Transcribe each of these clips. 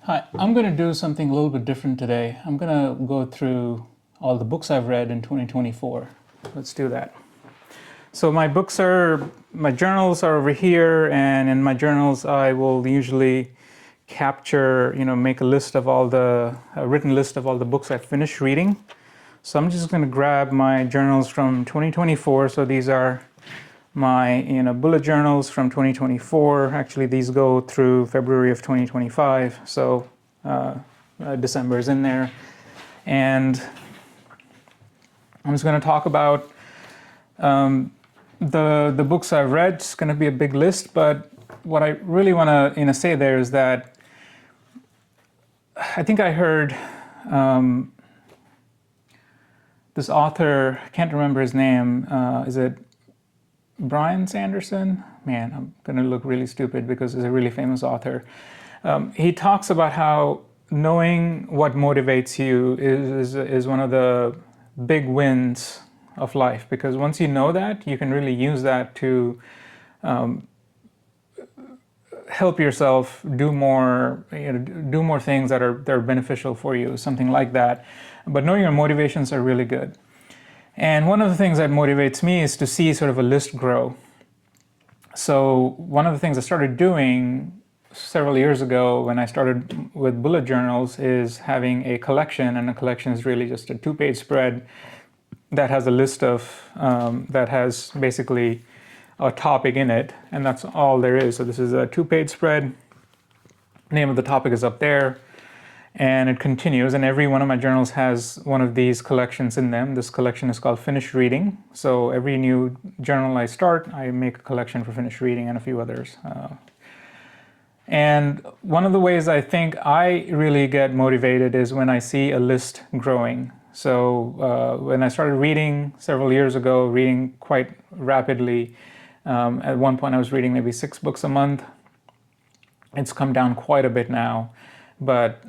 Hi, I'm going to do something a little bit different today. I'm going to go through all the books I've read in 2024. Let's do that. So my journals are over here, and in my journals I will usually capture, make a list of a written list of all the books I've finished reading. So I'm just going to grab my journals from 2024. So these are my bullet journals from 2024. Actually, these go through February of 2025, so December is in there. And I'm just going to talk about the books I've read. It's going to be a big list, but what I really want to say there is that I think I heard this author, I can't remember his name, is it Brian Sanderson? Man, I'm going to look really stupid because he's a really famous author. He talks about how knowing what motivates you is one of the big wins of life, because once you know that, you can really use that to help yourself do more, do more things that are beneficial for you, something like that. But knowing your motivations are really good. And one of the things that motivates me is to see sort of a list grow. So one of the things I started doing several years ago when I started with bullet journals is having a collection, and a collection is really just a 2-page spread that has a list of, that has basically a topic in it, and that's all there is. So this is a 2-page spread, name of the topic is up there, and it continues, and every one of my journals has one of these collections in them. This collection is called Finished Reading. So every new journal I start, I make a collection for Finished Reading and a few others. And one of the ways I think I really get motivated is when I see a list growing. So when I started reading several years ago, reading quite rapidly, at one point I was reading maybe 6 books a month. It's come down quite a bit now. But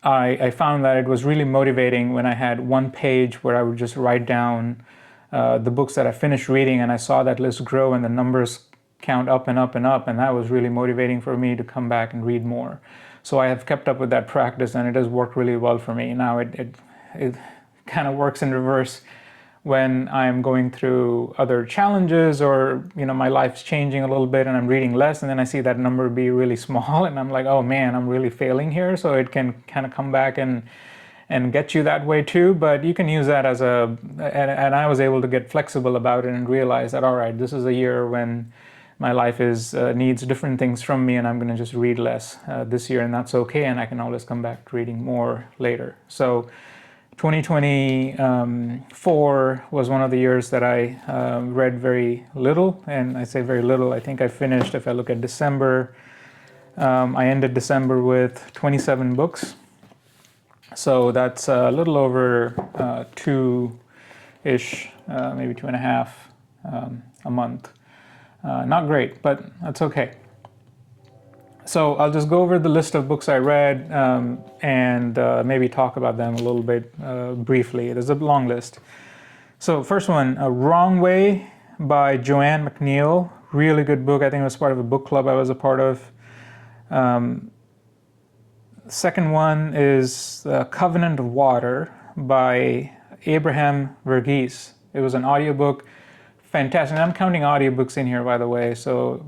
I found that it was really motivating when I had one page where I would just write down the books that I finished reading, and I saw that list grow and the numbers count up and up and up, and that was really motivating for me to come back and read more. So I have kept up with that practice, and it has worked really well for me. Now it kind of works in reverse when I'm going through other challenges, or my life's changing a little bit and I'm reading less, and then I see that number be really small and I'm like, oh man, I'm really failing here. So it can kind of come back and get you that way too. But you can use that as and I was able to get flexible about it and realize that, all right, this is a year when my life needs different things from me, and I'm going to just read less this year, and that's okay, and I can always come back to reading more later. So 2024 was one of the years that I read very little, and I say very little. I think I finished, if I look at December, I ended December with 27 books. So that's a little over 2-ish, maybe 2.5 a month. Not great, but that's okay. So I'll just go over the list of books I read and maybe talk about them a little bit briefly. There's a long list. So first one, Wrong Way by Joanne McNeill. Really good book. I think it was part of a book club I was a part of. Second one is Covenant of Water by Abraham Verghese. It was an audiobook. Fantastic. And I'm counting audiobooks in here, by the way, so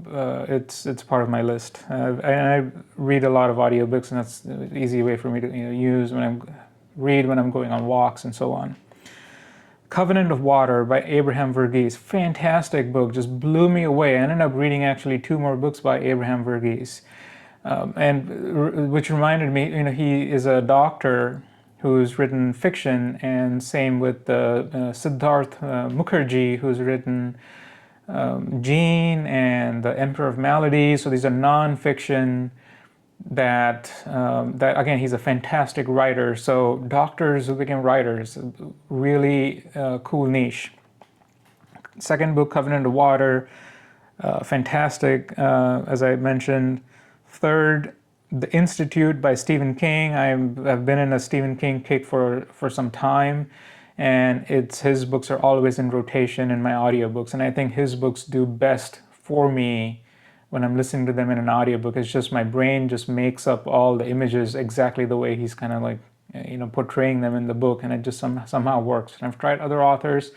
it's part of my list. And I read a lot of audiobooks, and that's an easy way for me to use when I'm going on walks and so on. Covenant of Water by Abraham Verghese. Fantastic book, just blew me away. I ended up reading actually 2 more books by Abraham Verghese, and which reminded me, he is a doctor who's written fiction, and same with Siddharth Mukherjee, who's written Gene and The Emperor of Maladies. So these are non-fiction that again, he's a fantastic writer. So doctors who became writers, really cool niche. Second book, Covenant of Water, fantastic, as I mentioned. Third, The Institute by Stephen King. I've been in a Stephen King kick for some time, and his books are always in rotation in my audiobooks, and I think his books do best for me when I'm listening to them in an audiobook. It's just my brain just makes up all the images exactly the way he's kind of like, portraying them in the book, and it just somehow works. And I've tried other authors.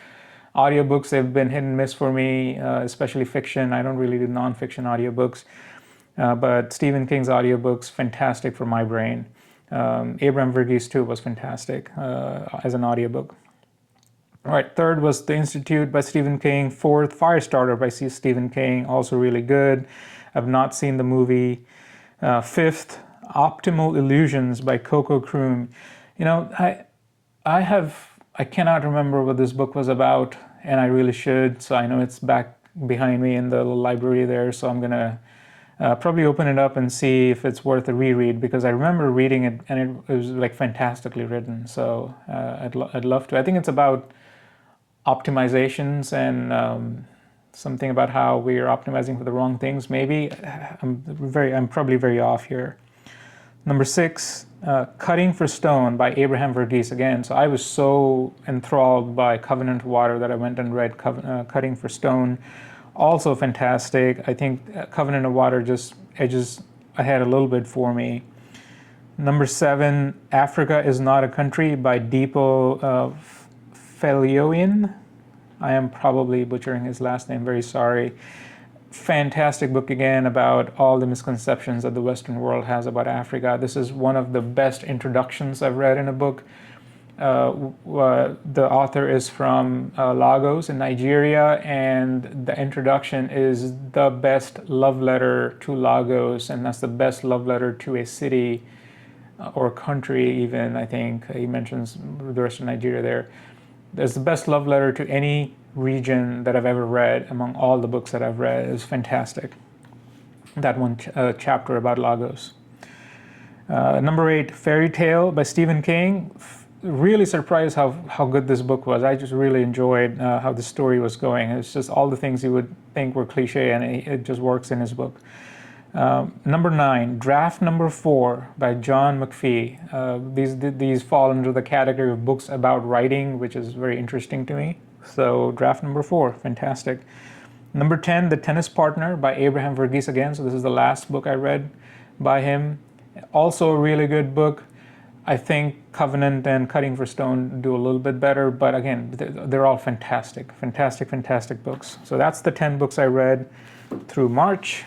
Audiobooks, they've been hit and miss for me, especially fiction. I don't really do nonfiction audiobooks. But Stephen King's audiobooks, fantastic for my brain. Abraham Verghese too was fantastic as an audiobook. All right, third was The Institute by Stephen King. Fourth, Firestarter by Stephen King, also really good. I've not seen the movie. Fifth, Optimal Illusions by Coco Kroom. I cannot remember what this book was about, and I really should. So I know it's back behind me in the little library there. So I'm gonna probably open it up and see if it's worth a reread, because I remember reading it and it was like fantastically written. So I'd love to. I think it's about optimizations and something about how we are optimizing for the wrong things. Maybe I'm probably very off here. Number 6, Cutting for Stone by Abraham Verghese again. So I was so enthralled by Covenant of Water that I went and read Cutting for Stone. Also fantastic. I think Covenant of Water just edges ahead a little bit for me. Number 7, Africa is Not a Country by Deepo Felioyan. I am probably butchering his last name, very sorry. Fantastic book again about all the misconceptions that the Western world has about Africa. This is one of the best introductions I've read in a book. The author is from Lagos in Nigeria, and the introduction is the best love letter to Lagos, and that's the best love letter to a city or country even, I think. He mentions the rest of Nigeria there. There's the best love letter to any region that I've ever read among all the books that I've read. It's fantastic. That one chapter about Lagos. Number 8, Fairy Tale by Stephen King. Really surprised how good this book was. I just really enjoyed how the story was going. It's just all the things you would think were cliche, and it just works in his book. Number 9, Draft Number 4 by John McPhee. These fall under the category of books about writing, which is very interesting to me. So Draft Number 4, fantastic. Number 10, The Tennis Partner by Abraham Verghese again. So this is the last book I read by him. Also a really good book. I think Covenant and Cutting for Stone do a little bit better, but again, they're all fantastic, fantastic, fantastic books. So that's the 10 books I read through March.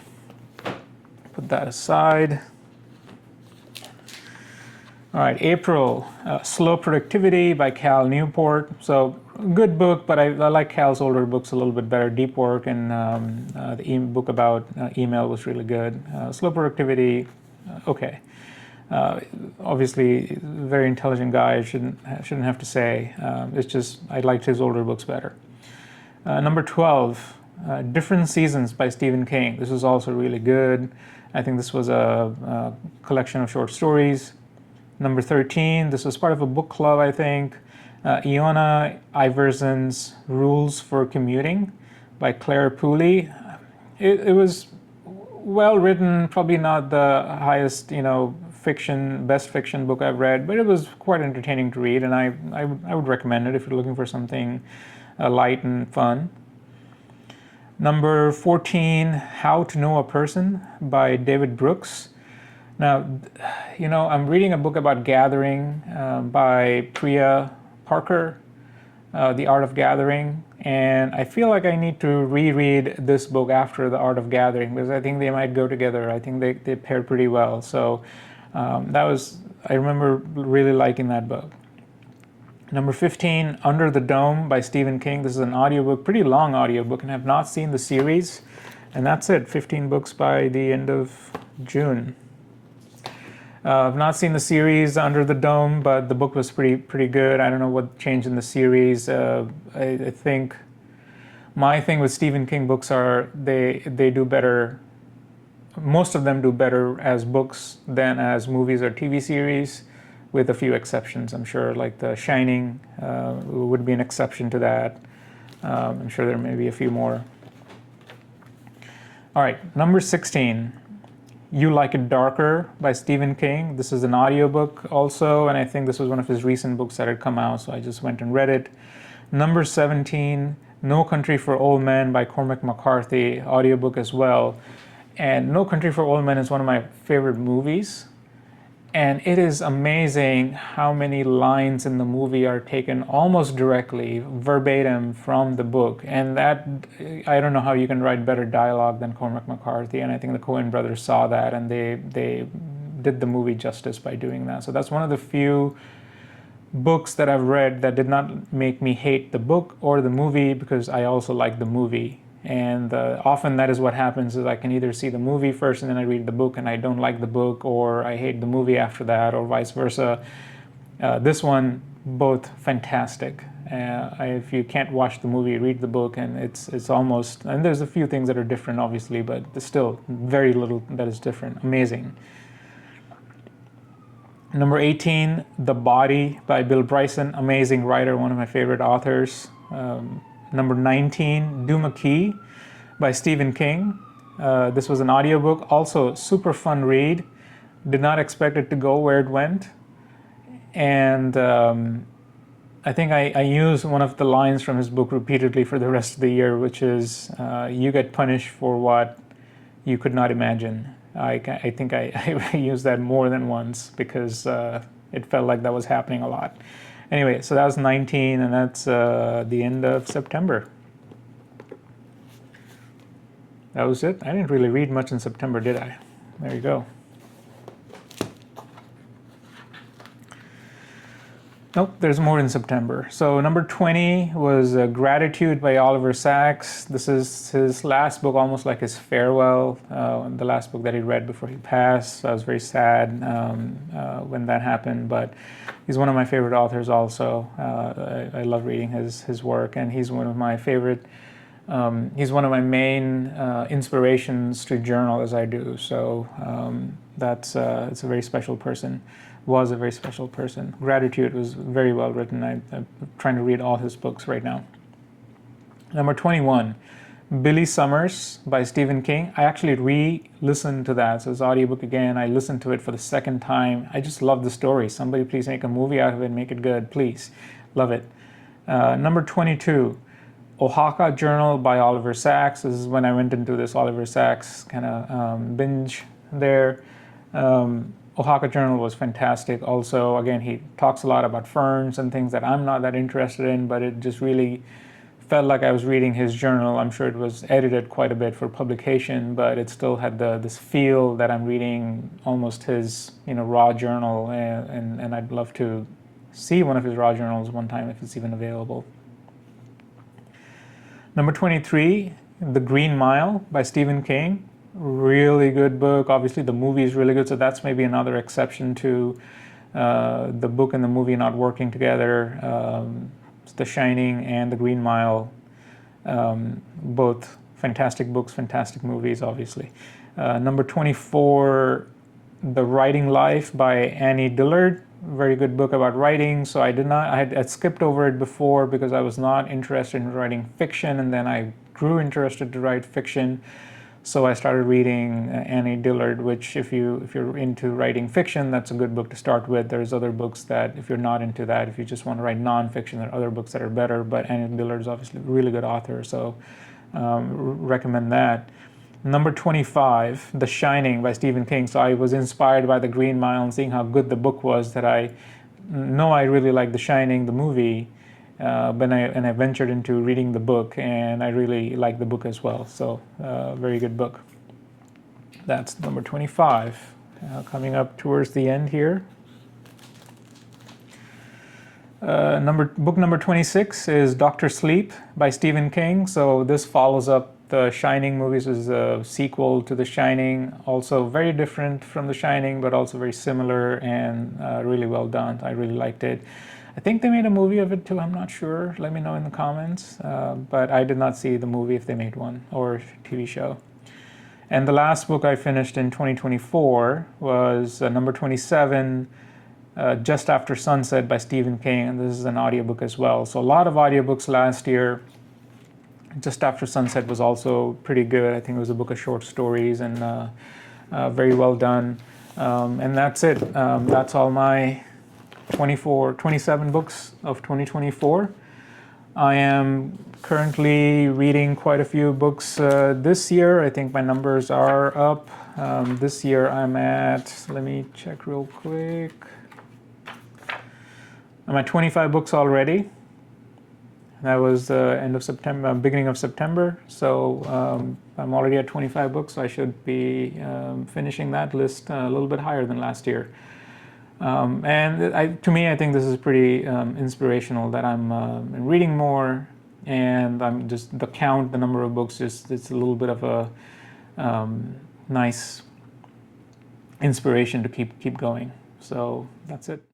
Put that aside. All right, April, Slow Productivity by Cal Newport. So good book, but I like Cal's older books a little bit better. Deep Work and the book about email was really good. Slow Productivity, okay. Obviously, very intelligent guy. I shouldn't have to say. It's just I liked his older books better. Number 12, Different Seasons by Stephen King. This is also really good. I think this was a collection of short stories. Number 13, this was part of a book club, I think. Iona Iverson's Rules for Commuting by Claire Pooley. It was well written, probably not the highest, best fiction book I've read, but it was quite entertaining to read, and I would recommend it if you're looking for something light and fun. Number 14, How to Know a Person by David Brooks. Now, I'm reading a book about gathering by Priya Parker, The Art of Gathering, and I feel like I need to reread this book after The Art of Gathering, because I think they might go together. I think they pair pretty well. So I remember really liking that book. Number 15, Under the Dome by Stephen King. This is an audiobook, pretty long audiobook, and I have not seen the series. And that's it, 15 books by the end of June. I've not seen the series Under the Dome, but the book was pretty good. I don't know what changed in the series. I think my thing with Stephen King books are they do better. Most of them do better as books than as movies or TV series, with a few exceptions. I'm sure like The Shining would be an exception to that. I'm sure there may be a few more. All right, number 16, You Like It Darker by Stephen King. This is an audiobook also, and I think this was one of his recent books that had come out, so I just went and read it. Number 17, No Country for Old Men by Cormac McCarthy, audiobook as well. And No Country for Old Men is one of my favorite movies. And it is amazing how many lines in the movie are taken almost directly, verbatim from the book. And that, I don't know how you can write better dialogue than Cormac McCarthy. And I think the Coen brothers saw that, and they did the movie justice by doing that. So that's one of the few books that I've read that did not make me hate the book or the movie, because I also like the movie. And often that is what happens, is I can either see the movie first and then I read the book and I don't like the book, or I hate the movie after that, or vice versa. This one, both fantastic. If you can't watch the movie, read the book, and it's almost, and there's a few things that are different obviously, but there's still very little that is different. Amazing. Number 18, The Body by Bill Bryson. Amazing writer, one of my favorite authors. Number 19, Duma Key by Stephen King. This was an audiobook, also super fun read. Did not expect it to go where it went. And I think I used one of the lines from his book repeatedly for the rest of the year, which is, you get punished for what you could not imagine. I think I used that more than once, because it felt like that was happening a lot. Anyway, so that was 19, and that's the end of September. That was it. I didn't really read much in September, did I? There you go. Nope, there's more in September. So number 20 was Gratitude by Oliver Sacks. This is his last book, almost like his farewell, the last book that he read before he passed. I was very sad when that happened, but he's one of my favorite authors also. I love reading his work, and he's one of my favorite, he's one of my main inspirations to journal as I do. So it's a very special person. Was a very special person. Gratitude was very well written. I'm trying to read all his books right now. Number 21, Billy Summers by Stephen King. I actually re-listened to that. So it's audiobook again. I listened to it for the second time. I just love the story. Somebody please make a movie out of it, make it good, please. Love it. Number 22, Oaxaca Journal by Oliver Sacks. This is when I went into this Oliver Sacks kind of binge there. Oaxaca Journal was fantastic. Also, again, he talks a lot about ferns and things that I'm not that interested in, but it just really felt like I was reading his journal. I'm sure it was edited quite a bit for publication, but it still had this feel that I'm reading almost his raw journal, and I'd love to see one of his raw journals one time if it's even available. Number 23, The Green Mile by Stephen King. Really good book. Obviously the movie is really good, so that's maybe another exception to the book and the movie not working together. The Shining and The Green Mile, both fantastic books, fantastic movies, obviously. Number 24, The Writing Life by Annie Dillard. Very good book about writing. So I had skipped over it before because I was not interested in writing fiction, and then I grew interested to write fiction. So I started reading Annie Dillard, which if you're into writing fiction, that's a good book to start with. There's other books that if you're not into that, if you just want to write nonfiction, there are other books that are better, but Annie Dillard is obviously a really good author, so recommend that. Number 25, The Shining by Stephen King. So I was inspired by The Green Mile and seeing how good the book was that I know I really like The Shining, the movie, but I ventured into reading the book, and I really like the book as well. So very good book. That's number 25. Coming up towards the end here. Book number 26 is Dr. Sleep by Stephen King. So this follows up the Shining movies. Is a sequel to The Shining. Also very different from The Shining, but also very similar and really well done. I really liked it. I think they made a movie of it too, I'm not sure. Let me know in the comments. But I did not see the movie if they made one, or TV show. And the last book I finished in 2024 was number 27, Just After Sunset by Stephen King, and this is an audiobook as well. So a lot of audiobooks last year. Just After Sunset was also pretty good. I think it was a book of short stories, and very well done. And that's it. That's all my 27 books of 2024. I am currently reading quite a few books this year. I think my numbers are up. This year I'm at, let me check real quick. I'm at 25 books already. That was the end of September, beginning of September. So I'm already at 25 books. So I should be finishing that list a little bit higher than last year. To me, I think this is pretty inspirational that I'm reading more, and I'm just the number of books, it's a little bit of a nice inspiration to keep going. So that's it.